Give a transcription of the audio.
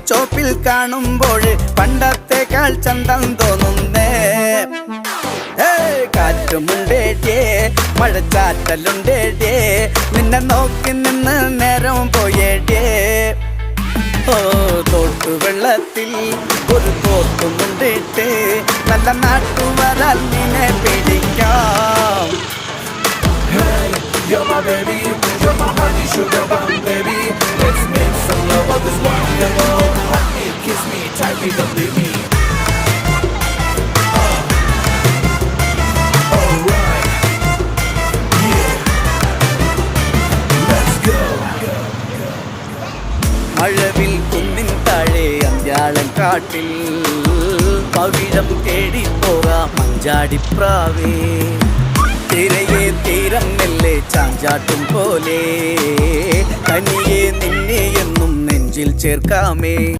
ചോപ്പിൽ കാണുമ്പോൾ പണ്ടത്തേക്കാൾ ചന്തം തോന്നുന്നേ. കാറ്റുമുണ്ടേ മഴച്ചാറ്റലുണ്ടേ നിന്നെ നോക്കി നിന്ന് നേരം പോയേടേ. തോട്ടുവെള്ളത്തിൽ ഒരു തോട്ടുമുണ്ടിട്ട് നല്ല നാട്ടുവരാൽ നിന്നെ പിടിക്കാം. You're my baby, you're my honey sugar bomb baby. Let's make some love on this wonderful. Hug me, kiss me, tightly, don't leave me. Alright, yeah, let's go. മഴവിൽ കുന്നിൻ താഴെ അന്ത്യാളൻ കാട്ടിൽ പവിഴം തേടിപ്പോകാം മഞ്ചാടിപ്രാവേ. തിരയെ തീരം മെല്ലെ ചാഞ്ചാട്ടും പോലെ തനിയെ നിന്നെ എന്നും നെഞ്ചിൽ ചേർക്കാമേ.